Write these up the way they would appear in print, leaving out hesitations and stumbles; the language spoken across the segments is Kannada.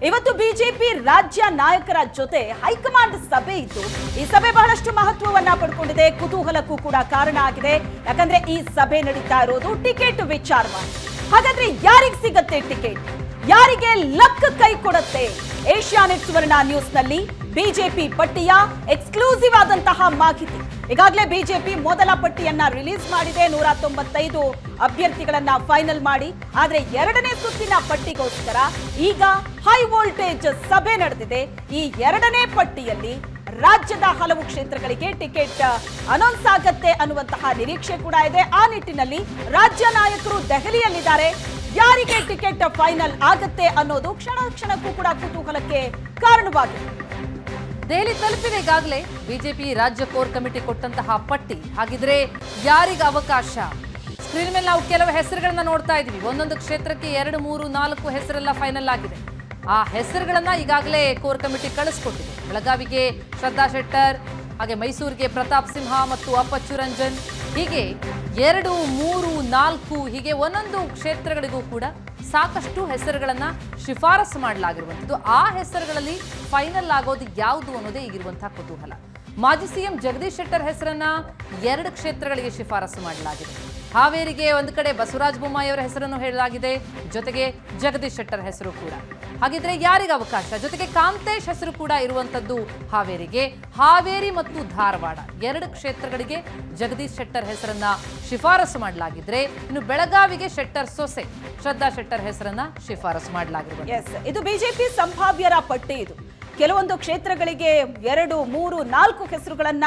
ಇವತ್ತು ಬಿಜೆಪಿ ರಾಜ್ಯ ನಾಯಕರ ಜೊತೆ ಹೈಕಮಾಂಡ್ ಸಭೆ ಇತ್ತು. ಈ ಸಭೆ ಬಹಳಷ್ಟು ಮಹತ್ವವನ್ನ ಪಡ್ಕೊಂಡಿದೆ, ಕುತೂಹಲಕ್ಕೂ ಕೂಡ ಕಾರಣ ಆಗಿದೆ. ಯಾಕಂದ್ರೆ ಈ ಸಭೆ ನಡೀತಾ ಇರೋದು ಟಿಕೆಟ್ ವಿಚಾರವಾಗಿ. ಹಾಗಾದ್ರೆ ಯಾರಿಗೆ ಸಿಗತ್ತೆ ಟಿಕೆಟ್, ಯಾರಿಗೆ ಲಕ್ ಕೈ ಕೊಡುತ್ತೆ? ಏಷ್ಯಾನೆಟ್ ಸುವರ್ಣ ನ್ಯೂಸ್ ನಲ್ಲಿ ಬಿಜೆಪಿ ಪಟ್ಟಿಯ ಎಕ್ಸ್ಕ್ಲೂಸಿವ್ ಆದಂತಹ ಮಾಹಿತಿ. ಈಗಾಗಲೇ ಬಿಜೆಪಿ ಮೊದಲ ಪಟ್ಟಿಯನ್ನ ರಿಲೀಸ್ ಮಾಡಿದೆ, 195 ಅಭ್ಯರ್ಥಿಗಳನ್ನ ಫೈನಲ್ ಮಾಡಿ. ಆದ್ರೆ ಎರಡನೇ ಸುತ್ತಿನ ಪಟ್ಟಿಗೋಸ್ಕರ ಈಗ ಹೈ ವೋಲ್ಟೇಜ್ ಸಭೆ ನಡೆದಿದೆ. ಈ ಎರಡನೇ ಪಟ್ಟಿಯಲ್ಲಿ ರಾಜ್ಯದ ಹಲವು ಕ್ಷೇತ್ರಗಳಿಗೆ ಟಿಕೆಟ್ ಅನೌನ್ಸ್ ಆಗತ್ತೆ ಅನ್ನುವಂತಹ ನಿರೀಕ್ಷೆ ಕೂಡ ಇದೆ. ಆ ನಿಟ್ಟಿನಲ್ಲಿ ರಾಜ್ಯ ನಾಯಕರು ದೆಹಲಿಯಲ್ಲಿದ್ದಾರೆ. ಯಾರಿಗೆ ಟಿಕೆಟ್ ಫೈನಲ್ ಆಗತ್ತೆ ಅನ್ನೋದು ಕ್ಷಣ ಕ್ಷಣಕ್ಕೂ ಕೂಡ ಕುತೂಹಲಕ್ಕೆ ಕಾರಣವಾಗಿದೆ. ದೆಹಲಿ ತಲುಪಿದೆ ಈಗಾಗಲೇ ಬಿಜೆಪಿ ರಾಜ್ಯ ಕೋರ್ ಕಮಿಟಿ ಕೊಟ್ಟಂತಹ ಪಟ್ಟಿ. ಹಾಗಿದ್ರೆ ಯಾರಿಗೆ ಅವಕಾಶ? ಸ್ಕ್ರೀನ್ ಮೇಲೆ ನಾವು ಕೆಲವು ಹೆಸರುಗಳನ್ನ ನೋಡ್ತಾ ಇದೀವಿ. ಒಂದೊಂದು ಕ್ಷೇತ್ರಕ್ಕೆ 2, 3, 4 ಹೆಸರೆಲ್ಲ ಫೈನಲ್ ಆಗಿದೆ. ಆ ಹೆಸರುಗಳನ್ನ ಈಗಾಗಲೇ ಕೋರ್ ಕಮಿಟಿ ಕಳಿಸ್ಕೊಟ್ಟಿದೆ. ಬೆಳಗಾವಿಗೆ ಶ್ರದ್ಧಾ ಶೆಟ್ಟರ್, ಹಾಗೆ ಮೈಸೂರಿಗೆ ಪ್ರತಾಪ್ ಸಿಂಹ ಮತ್ತು ಅಪ್ಪಚ್ಚು ರಂಜನ್, ಹೀಗೆ 2, 3, 4 ಹೀಗೆ ಒಂದೊಂದು ಕ್ಷೇತ್ರಗಳಿಗೂ ಕೂಡ ಸಾಕಷ್ಟು ಹೆಸರುಗಳನ್ನ ಶಿಫಾರಸು ಮಾಡಲಾಗಿರುವಂಥದ್ದು. ಆ ಹೆಸರುಗಳಲ್ಲಿ ಫೈನಲ್ ಆಗೋದು ಯಾವುದು ಅನ್ನೋದೇ ಈಗಿರುವಂತಹ ಕುತೂಹಲ. ಮಾಜಿ ಸಿಎಂ ಜಗದೀಶ್ ಶೆಟ್ಟರ್ ಹೆಸರನ್ನ 2 ಕ್ಷೇತ್ರಗಳಿಗೆ ಶಿಫಾರಸು ಮಾಡಲಾಗಿದೆ. ಹಾವೇರಿಗೆ ಒಂದು ಕಡೆ ಬಸವರಾಜ ಬೊಮ್ಮಾಯಿ ಅವರ ಹೆಸರನ್ನು ಹೇಳಲಾಗಿದೆ, ಜೊತೆಗೆ ಜಗದೀಶ್ ಶೆಟ್ಟರ್ ಹೆಸರು ಕೂಡ. ಹಾಗಿದ್ರೆ ಯಾರಿಗೆ ಅವಕಾಶ? ಜೊತೆಗೆ ಕಾಂತೇಶ್ ಹೆಸರು ಕೂಡ ಇರುವಂತದ್ದು ಹಾವೇರಿಗೆ. ಹಾವೇರಿ ಮತ್ತು ಧಾರವಾಡ 2 ಕ್ಷೇತ್ರಗಳಿಗೆ ಜಗದೀಶ್ ಶೆಟ್ಟರ್ ಹೆಸರನ್ನ ಶಿಫಾರಸು ಮಾಡಲಾಗಿದ್ರೆ, ಇನ್ನು ಬೆಳಗಾವಿಗೆ ಶೆಟ್ಟರ್ ಸೊಸೆ ಶ್ರದ್ಧಾ ಶೆಟ್ಟರ್ ಹೆಸರನ್ನ ಶಿಫಾರಸು ಮಾಡಲಾಗಿರುವುದು. ಇದು ಬಿಜೆಪಿ ಸಂಭಾವ್ಯರ ಪಟ್ಟಿ. ಇದು ಕೆಲವೊಂದು ಕ್ಷೇತ್ರಗಳಿಗೆ 2, 3, 4 ಹೆಸರುಗಳನ್ನ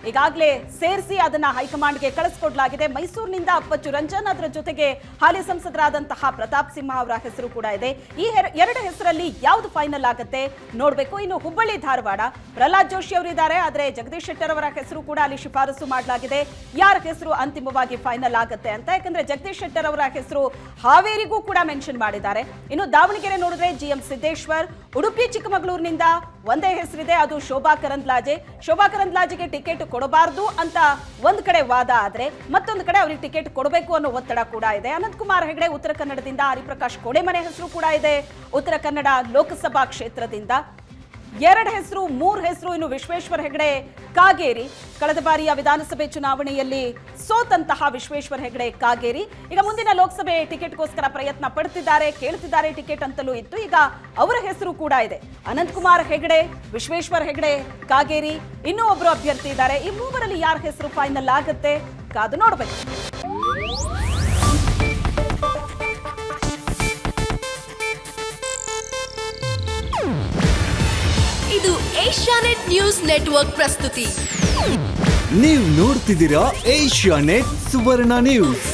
ಈಗಾಗಲೇ ಸೇರಿಸಿ ಅದನ್ನ ಹೈಕಮಾಂಡ್ಗೆ ಕಳಿಸ್ಕೊಡ್ಲಾಗಿದೆ. ಮೈಸೂರಿನಿಂದ ಅಪ್ಪಚ್ಚು ರಂಜನ್, ಅದರ ಜೊತೆಗೆ ಹಾಲಿ ಸಂಸದರಾದಂತಹ ಪ್ರತಾಪ್ ಸಿಂಹ ಅವರ ಹೆಸರು ಕೂಡ ಇದೆ. ಈ 2 ಹೆಸರಲ್ಲಿ ಯಾವ್ದು ಫೈನಲ್ ಆಗುತ್ತೆ ನೋಡ್ಬೇಕು. ಇನ್ನು ಹುಬ್ಬಳ್ಳಿ ಧಾರವಾಡ ಪ್ರಹ್ಲಾದ್ ಜೋಶಿ ಅವರಿದ್ದಾರೆ, ಆದ್ರೆ ಜಗದೀಶ್ ಶೆಟ್ಟರ್ ಅವರ ಹೆಸರು ಕೂಡ ಅಲ್ಲಿ ಶಿಫಾರಸು ಮಾಡಲಾಗಿದೆ. ಯಾರ ಹೆಸರು ಅಂತಿಮವಾಗಿ ಫೈನಲ್ ಆಗುತ್ತೆ ಅಂತ, ಯಾಕಂದ್ರೆ ಜಗದೀಶ್ ಶೆಟ್ಟರ್ ಅವರ ಹೆಸರು ಹಾವೇರಿಗೂ ಕೂಡ ಮೆನ್ಷನ್ ಮಾಡಿದ್ದಾರೆ. ಇನ್ನು ದಾವಣಗೆರೆ ನೋಡಿದ್ರೆ GM ಸಿದ್ದೇಶ್ವರ್, ಉಡುಪಿ ಚಿಕ್ಕಮಗಳೂರಿನಿಂದ ಒಂದೇ ಹೆಸರಿದೆ, ಅದು ಶೋಭಾ ಕರಂದ್ಲಾಜೆ. ಶೋಭಾ ಕರಂದ್ಲಾಜೆಗೆ ಟಿಕೆಟ್ ಕೊಡಬಾರದು ಅಂತ ಒಂದ್ ಕಡೆ ವಾದ ಆದ್ರೆ, ಮತ್ತೊಂದು ಕಡೆ ಅವರಿಗೆ ಟಿಕೆಟ್ ಕೊಡಬೇಕು ಅನ್ನೋ ಒತ್ತಡ ಕೂಡ ಇದೆ. ಅನಂತಕುಮಾರ್ ಹೆಗಡೆ ಉತ್ತರ ಕನ್ನಡದಿಂದ, ಹರಿಪ್ರಕಾಶ್ ಕೋಡೆಮನೆ ಹೆಸರು ಕೂಡ ಇದೆ ಉತ್ತರ ಕನ್ನಡ ಲೋಕಸಭಾ ಕ್ಷೇತ್ರದಿಂದ. 2 ಹೆಸರು, 3 ಹೆಸರು. ಇನ್ನು ವಿಶ್ವೇಶ್ವರ ಹೆಗಡೆ ಕಾಗೇರಿ, ಕಳೆದ ಬಾರಿಯ ವಿಧಾನಸಭೆ ಚುನಾವಣೆಯಲ್ಲಿ ಸೋತಂತಹ ವಿಶ್ವೇಶ್ವರ ಹೆಗಡೆ ಕಾಗೇರಿ ಈಗ ಮುಂದಿನ ಲೋಕಸಭೆ ಟಿಕೆಟ್ಗೋಸ್ಕರ ಪ್ರಯತ್ನ ಪಡ್ತಿದ್ದಾರೆ, ಕೇಳ್ತಿದ್ದಾರೆ ಟಿಕೆಟ್ ಅಂತಲೂ ಇತ್ತು. ಈಗ ಅವರ ಹೆಸರು ಕೂಡ ಇದೆ. ಅನಂತಕುಮಾರ್ ಹೆಗಡೆ, ವಿಶ್ವೇಶ್ವರ ಹೆಗಡೆ ಕಾಗೇರಿ, ಇನ್ನೂ ಒಬ್ರು ಅಭ್ಯರ್ಥಿ ಇದ್ದಾರೆ. ಈ ಮೂವರಲ್ಲಿ ಯಾರ ಹೆಸರು ಫೈನಲ್ ಆಗುತ್ತೆ ಕಾದು ನೋಡ್ಬೇಕು. ಇದು ಏಷ್ಯಾನೆಟ್ ನ್ಯೂಸ್ ನೆಟ್ವರ್ಕ್ ಪ್ರಸ್ತುತಿ. ನೀವು ನೋಡ್ತಿದ್ದೀರಾ ಏಷ್ಯಾನೆಟ್ ಸುವರ್ಣ ನ್ಯೂಸ್.